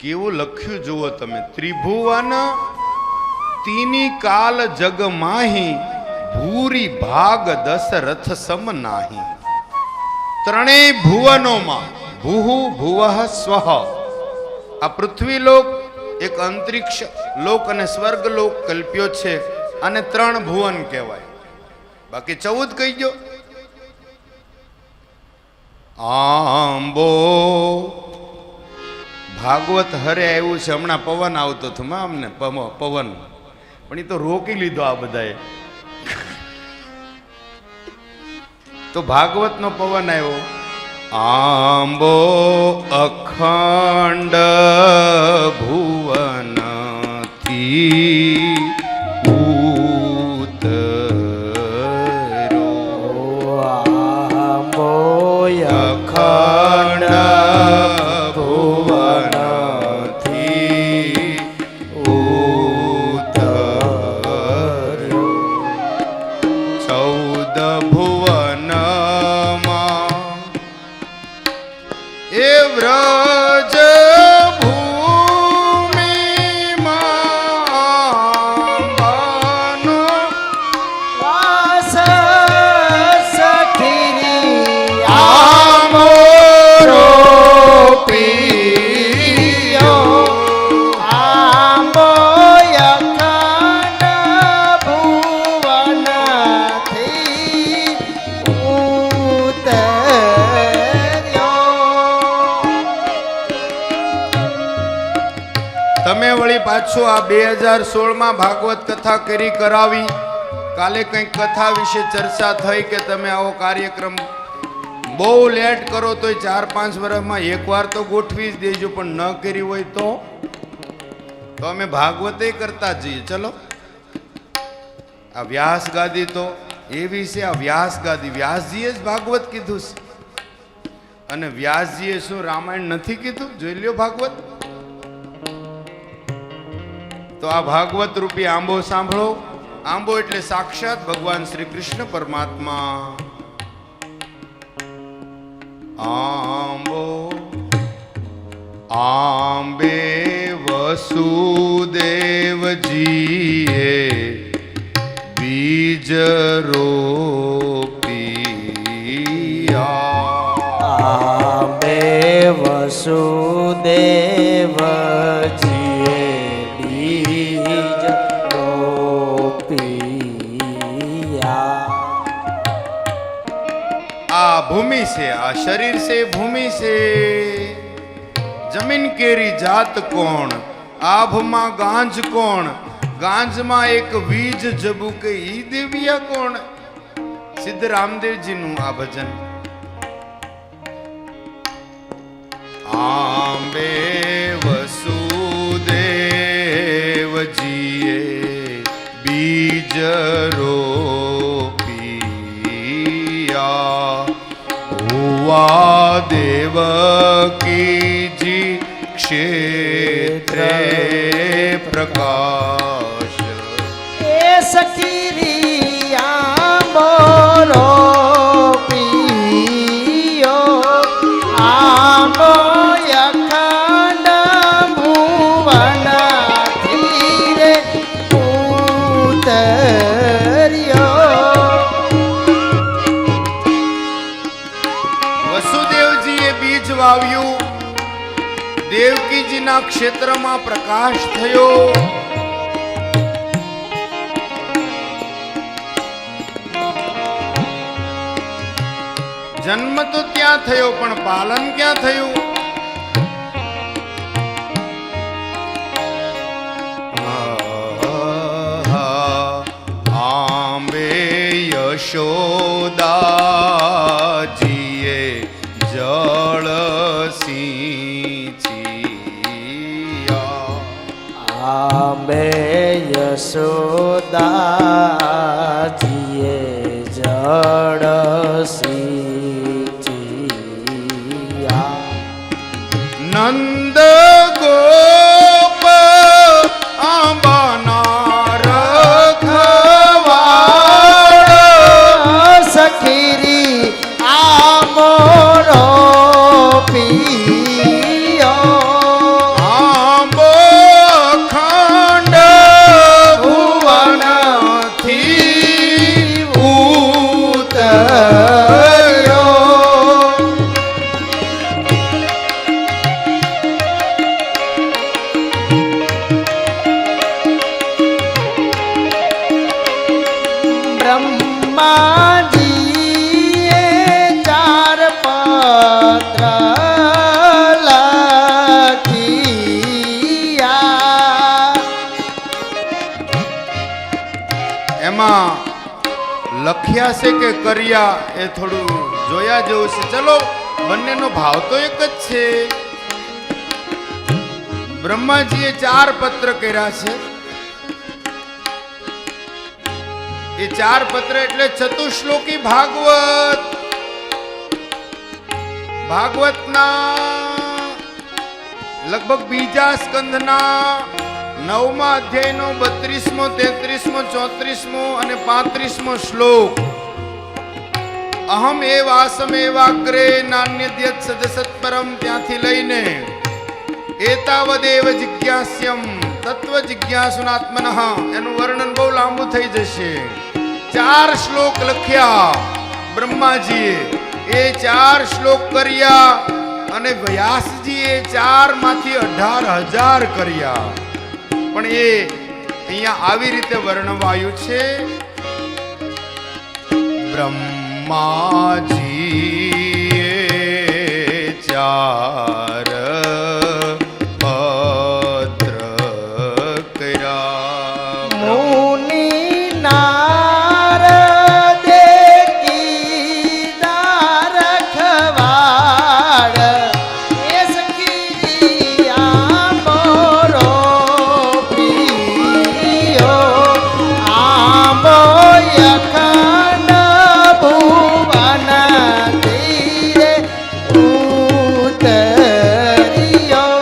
કેવું લખ્યું જુઓ તમે, ત્રિભુવન તીની કાલ જગ માહી, ભૂરી ભાગ દશરથ સમ નાહી. ત્રણેય ભુવનોમાં ભૂહુ ભુવઃ સ્વઃ, આ પૃથ્વીલોક, એક અંતરિક્ષ લોક અને સ્વર્ગ લોક કલ્પ્યો છે, અને 3 ભુવન કહેવાય. બાકી 14 કહી ગયો. આંબો ભાગવત હરે આવ્યું છે. હમણાં પવન આવતો હતો અમને, પવન, પણ એ તો રોકી લીધો આ બધાએ. તો ભાગવત નો પવન આવ્યો. આંબો અખંડ ભુવનથી ઉતરો, આંબો અખંડ ભુવનથી ઉતરો. 14 ભુવનમાં એ વ્રજ ભૂમિમાં વાસ સખીરી આમોરો પિયો. આંબો અખંડ ભુવનથી ઉતર્યો. તમે વળી પાછો આ 2016માં ભાગવત કથા કરી કરાવી. કાલે કંઈક કથા વિશે ચર્ચા થઈ કે તમે આવો કાર્યક્રમ બહુ લેટ કરો તો 4-5 વર્ષમાં એકવાર તો ગોઠવી જ દેજો, પણ ન કરી હોય તો અમે ભાગવતે કરતા જઈએ. ચલો, આ વ્યાસ ગાદી તો એવી છે. આ વ્યાસ ગાદી વ્યાસજીએ જ ભાગવત કીધું છે, અને વ્યાસજીએ શું રામાયણ નથી કીધું? જોઈ લ્યો ભાગવત. તો આ ભાગવત રૂપી આંબો સાંભળો. આંબો એટલે સાક્ષાત ભગવાન શ્રી કૃષ્ણ પરમાત્મા. આંબો આંબે વસુદેવજીએ બીજ રોપિયા. આંબે વસુદેવજીએ બીજ રોપિયા. આ ભૂમિ છે, આ શરીર છે, ભૂમિ છે. જમીન કેરી જાત કોણ, આભમાં ગાંજ કોણ, ગાંજમાં એક બીજ જબુકે ઈ દેવિયા કોણ. સિદ્ધ રામદેવજીનું આ ભજન. આંબે વસુદેવજીએ બીજ રોપિયા. હુવા દેવકીજી ક્ષેત્રે પ્રકાશ. એ સખીરી આંબો રોપિયો. આંબો અખંડ ભુવનથી રે ઉતર્યો. વસુદેવજીએ બીજ વાવ્યું, દેવકીજીના ક્ષેત્રમાં પ્રકાશ થયો. જન્મ તો ત્યાં થયો, પણ પાલન ક્યાં થયું? આંબે યશોદાજીએ જળ સિંચ્યા. આંબે યશોદાજીએ જળ સિંચ્યા. નંદ ગોપ આંબાના રખવાળ. સખીરી આંબો રોપિયો. એમાં લખ્યા છે કે કર્યા એ થોડું જોયા જેવું છે. ચલો, બંનેનો ભાવ તો એક જ છે. બ્રહ્માજીએ 4 પત્ર કર્યા છે. એ 4 પત્ર એટલે ચતુશ્લોકી ભાગવત. ભાગવતના લગભગ બીજા સ્કંધના 9મા અધ્યાયનો 32મો, 33મો, 34મો અને 35મો શ્લોક. અહમ એવાસમ એવાગ્રે નાન્યદ્યત સદસત્પરમ ત્યાંથી લઈને એતાવદેવ જિજ્ઞાસ્યમ તત્વ જિજ્ઞાસુનાત્મનઃ એનું વર્ણન બહુ લાંબુ થઈ જશે. 4 શ્લોક લખ્યા બ્રહ્માજીએ. એ 4 શ્લોક કર્યા અને વ્યાસજીએ 4 માંથી 18,000 કર્યા. પણ એ અહીંયા આવી રીતે વર્ણવાયું છે. બ્રહ્માજીએ 4 પત્ર કર્યા. મુનિ નારદે કીધા રખવાડ એ સખી આંબોરો પ્રિયો આંબો અખંડ ભુવન તીરે ઉતર્યો.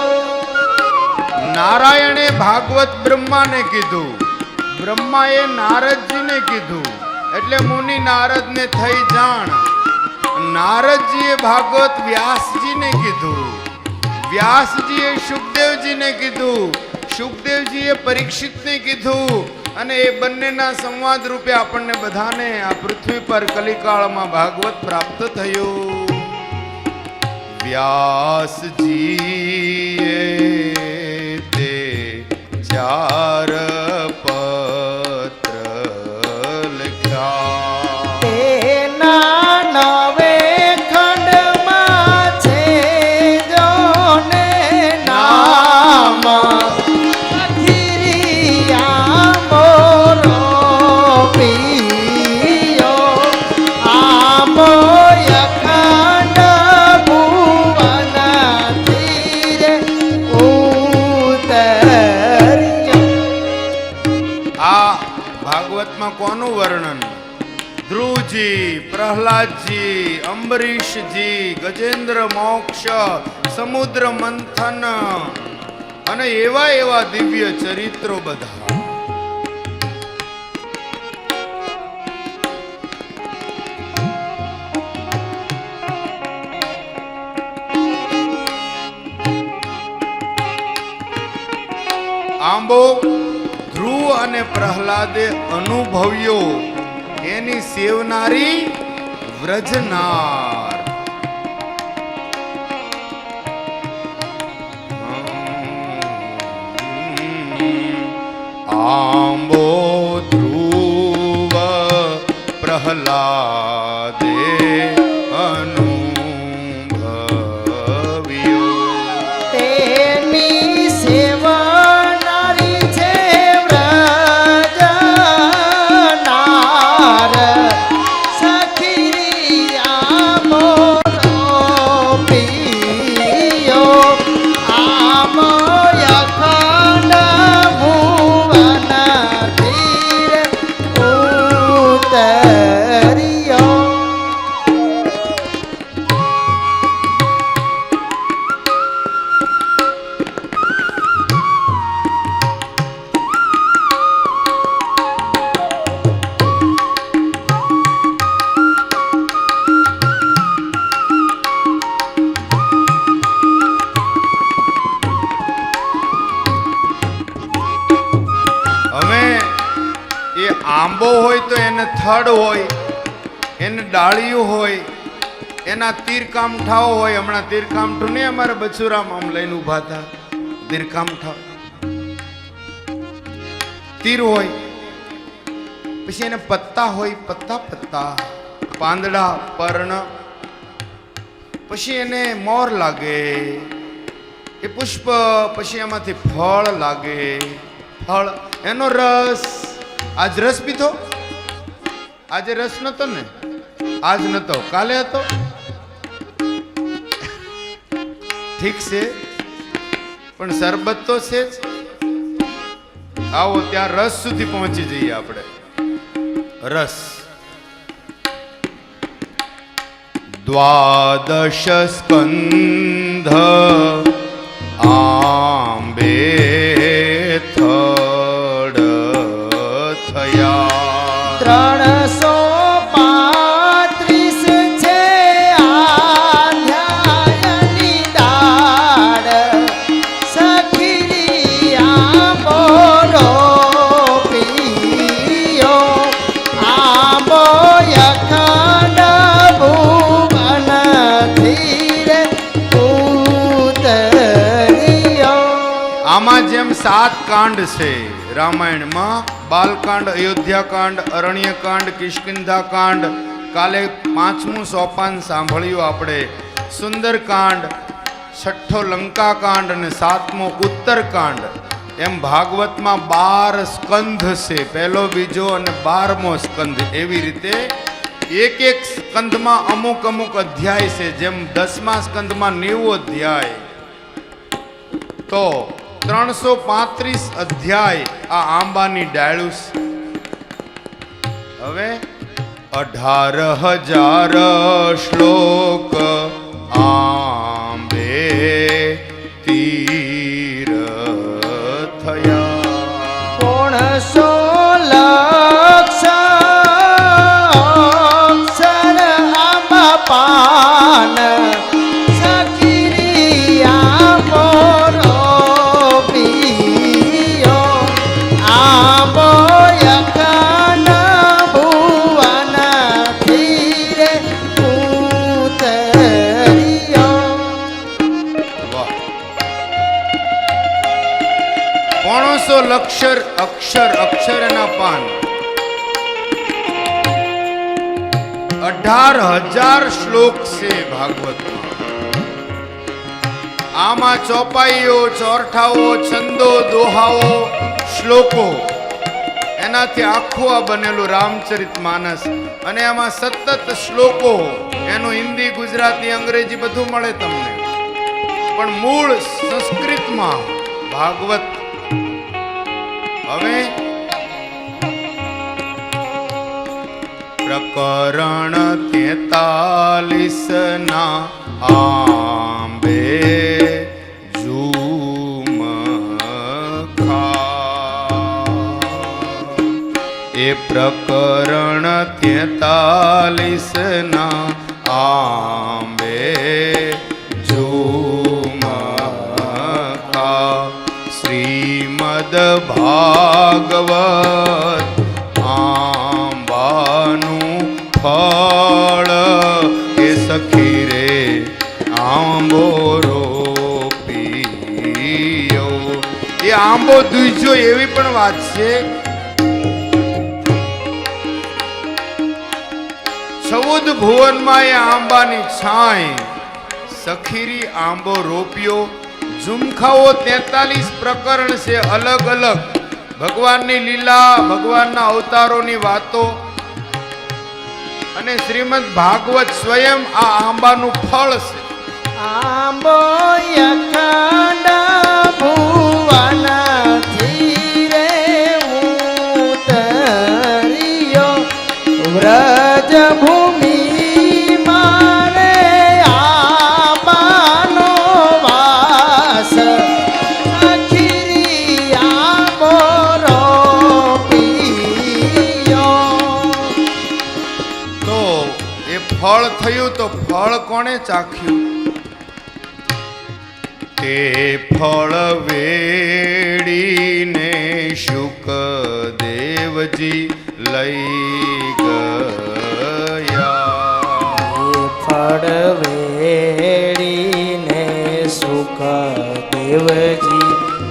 નારાયણે ભાગવત બ્રહ્માને કીધું, બ્રહ્માએ નારદજીને કીધું. એટલે મુનિ નારદને થઈ જાણ. નારદજીએ ભાગવત વ્યાસજીને કીધું, વ્યાસજીએ શુકદેવજીને કીધું, શુકદેવજીએ પરીક્ષિતને કીધું. અને એ બંનેના સંવાદ રૂપે આપણને બધાને આ પૃથ્વી પર કલિકાળમાં ભાગવત પ્રાપ્ત થયું. વ્યાસજીએ તે 4 પત્ર લખ્યા. તેના 9 ખંડમાં છે જોને નામ અખિરિયા મોરો પિયો આમો અખંડ ભુવન તીરે ઉતર્યો. આ ભાગવતમાં કોનું વર્ણન? ધ્રુવજી, પ્રહલાદજી, અંબરીશજી, ગજેન્દ્ર મોક્ષ, સમુદ્ર મંથન અને એવા એવા દિવ્ય ચરિત્રો બધા. આંબો ધ્રુવ અને પ્રહલાદે અનુભવ્યો એની સેવનારી વ્રજનાર. આંબો ધ્રુવ પ્રહલાદે અનુભવ્યો. તેની સેવનારી છે વ્રજનાર સખિયા મોરો પિયો આમો અખંડ ભુવન તીરે ઉતર્યો. હવે એ આંબો હોય તો એને થડ હોય, એને ડાળિયું હોય, એના તીરકામઠાઓ હોય. હમણાં તીરકામઠું નહીં, અમારા બચુરામ આમ લઈને ઊભા હતા. તીરકામઠા તીર હોય, પછી એને પત્તા હોય, પત્તા પત્તા પાંદડા પર્ણ, પછી એને મોર લાગે, એ પુષ્પ, પછી એમાંથી ફળ લાગે, ફળ, એનો રસ. આજ રસ પીધો, આજે રસ નતો ને? આજ નતો, કાલે હતો. ઠીક છે, પણ શરબત તો છે જ. આવો ત્યાં રસ સુધી પહોંચી જઈએ આપણે. રસ દ્વાદશ સ્કંધ આંબે થડ થયા. 335 છે આધ્યાયની દાડ, સખી આંબો રોપ્યો, આંબો અખંડ ભુવનથી રે ઉતર્યો. આમાં જેમ 7 કાંડ છે રામાયણમાં, બાલકાંડ, અયોધ્યાકાંડ, અરણ્યકાંડ, કિષ્કિંધાકાંડ, કાલે 5મું સોપાન સાંભળ્યું આપણે, સુંદરકાંડ, 6ઠ્ઠો લંકાકાંડ અને 7મો ઉત્તરકાંડ. એમ ભાગવતમાં 12 સ્કંધ છે, પહેલો, બીજો અને 12મો સ્કંધ. એવી રીતે એક એક સ્કંધમાં અમુક અમુક અધ્યાય છે. જેમ 10મા સ્કંધમાં 90 અધ્યાય, તો 335 અધ્યાય આ આંબાની ડાળું છે. હવે 18,000 શ્લોક આંબે તીર થયા. 16 લક્ષ અક્ષર આંબા પાન, સખી આંબો રોપ્યો, આંબો અખંડ ભુવનથી રે ઉતર્યો. વાહ! 500 અક્ષર એના પાન, 18,000 શ્લોક છે ભાગવતમાં. આમાં ચોપાઈઓ, ચોરઠાઓ, છંદો, દોહાઓ, શ્લોકો, એનાથી આખું આ બનેલું રામચરિત માનસ. અને આમાં સતત શ્લોકો, એનું હિન્દી, ગુજરાતી, અંગ્રેજી બધું મળે તમને, પણ મૂળ સંસ્કૃતમાં ભાગવત. હવે પ્રકરણ 43 ના આંબે એ પ્રકરણ 43 ના આંબે ઝુમખા. શ્રીમદ ભાગવત આંબાનું ફળ, એ સખી રે આંબો રોપ્યો. એ આંબો દૂજો એવી પણ વાત છે. 14 ભુવનમાં એ આંબાની છાંય, સખીરી આંબો રોપ્યો. ઝુમખાઓ 43 પ્રકરણ છે, અલગ અલગ ભગવાનની લીલા, ભગવાનના અવતારોની વાતો. અને શ્રીમદ ભાગવત સ્વયં આ આંબાનું ફળ છે. આંબો અખંડ ભુવનથી રે ઉતર્યો, વ્રજ ભૂમિ મારે આંબાનો વાસ, સખી આંબો રોપ્યો. તો એ ફળ થયું, તો ફળ કોણે ચાખ્યું? તે ફળ વેડીને શુકદેવજી લઈ ગયા. ફળ વેડીને સુખદેવજી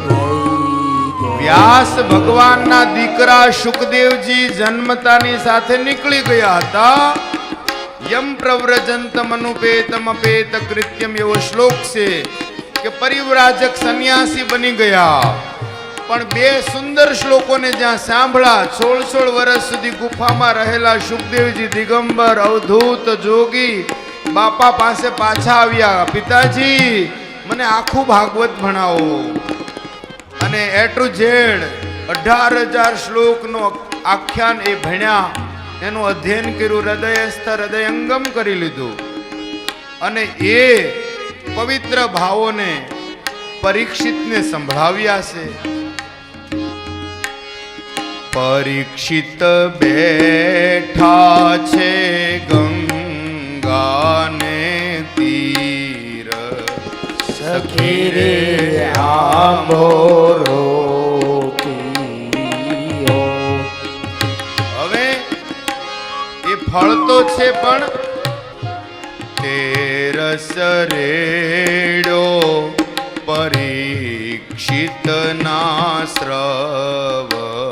લઈ ગયા. વ્યાસ ભગવાનના દીકરા શુકદેવજી જન્મતાની સાથે નીકળી ગયા હતા. યમ પ્રવ્રજંતમ અનુપેતમ અપેત કૃત્યમ એવો શ્લોક છે કે પરિવ્રાજક સંન્યાસી બની ગયા. પણ બે સુંદર શ્લોકોને જ્યાં સાંભળ્યા 16 વર્ષ સુધી ગુફામાં રહેલા સુખદેવજી દિગંબર અવધૂત જોગી બાપા પાસે પાછા આવ્યા, પિતાજી મને આખું ભાગવત ભણાવો. અને A to Z 18,000 શ્લોકનો આખ્યાન એ ભણ્યા, એનું અધ્યયન કર્યું, હૃદયસ્થ હૃદયંગમ કરી લીધું. અને એ પવિત્ર ભાવોને પરીક્ષિતને સંભળાવ્યા છે. પરીક્ષિત બેઠા છે ગંગાને તીર, સખી રે આંબોરો પીયો. હવે એ ફળ તો છે પણ તેરસ રેડો પરીક્ષિતના શ્રવણમાં,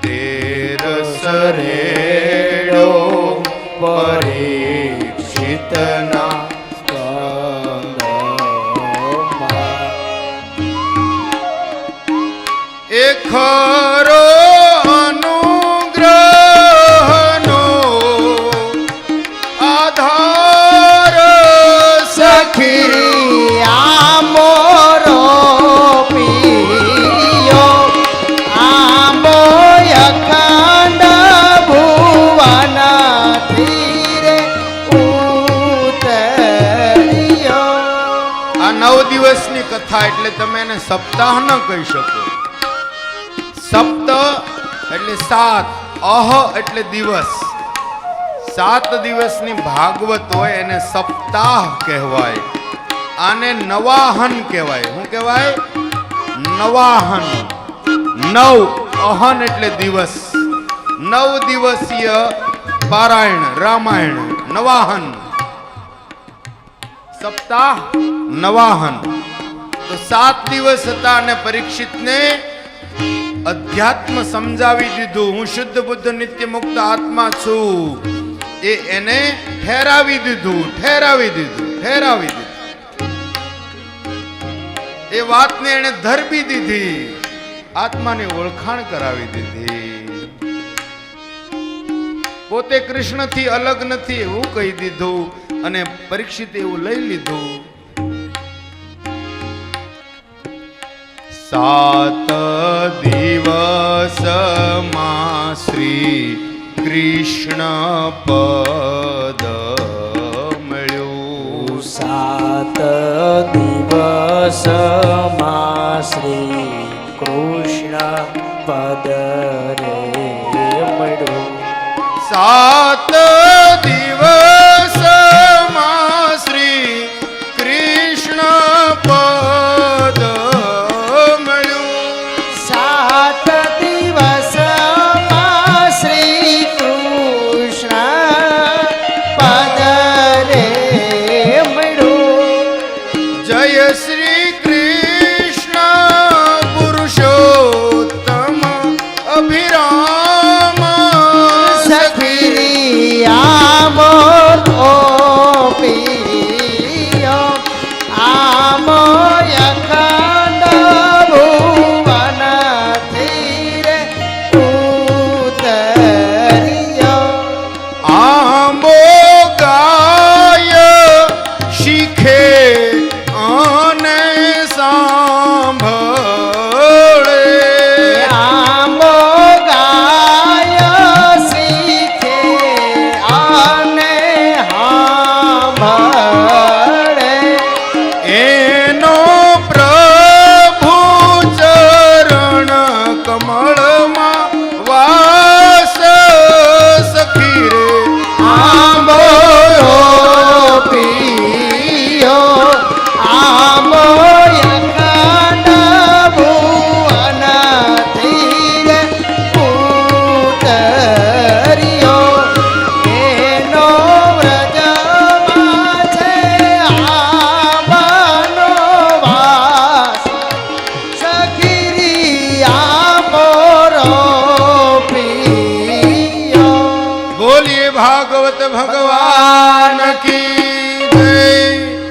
તેરસ રેડો પરીક્ષિતના એ ખરો અનુગ્રહનો આધાર સખી આંબોરો પીયો. આંબો અખંડ ભુવન ધીરે ઉતર્યો. આ 9 દિવસની કથા એટલે તમે એને સપ્તાહ ન કહી શકો. સપ્ત એટલે 7, અહ એટલે દિવસ. 7 દિવસની ભાગવત હોય એને સપ્તાહ કહેવાય. આને નવાહન કહેવાય. શું કહેવાય? નવાહન. 9 અહન એટલે દિવસ. 9 દિવસીય પારાયણ રામાયણ નવાહન, સપ્તાહ નવાહન. તો 7 દિવસ હતા અને પરીક્ષિતને અધ્યાત્મ સમજાવી દીધું. હું શુદ્ધ બુદ્ધ નિત્ય મુક્ત આત્મા છું એ એને ઠેરાવી દીધું. એ વાતને એને ધરબી દીધી, આત્માની ઓળખાણ કરાવી દીધી. પોતે કૃષ્ણથી અલગ નથી એવું કહી દીધું અને પરીક્ષિત એવું લઈ લીધું. 7 દિવસમાં શ્રી કૃષ્ણ પદ મળ્યું. 7 દિવસમાં શ્રી કૃષ્ણ પદ રે મળ્યું. 7 દિવસમાં શ્રી કૃષ્ણ પદ મળ્યું. 7 દિવસમાં શ્રી કૃષ્ણ પદ રે મળ્યું. જય શ્રી કૃષ્ણ પુરુષોત્તમ અભિરામ સખી આંબોરો પીયો. આંબો અખંડ ભુવન ધીરે ઉતર્યો. આંબો ગાય શીખે અને સાંભળે. આંબો ગાય શીખે અને સાંભળે. એનો પ્રભુ ચરણ કમળમાં વાસ સખી રે. આંબો પીયો. આંબો અખંડ ભુવન ધીરે ઉતર્યો. એનો વ્રજમાં છે આંબાનો વાસ. સખી આંબોરો પીયો. બોલીએ ભાગવત ભગવાન કી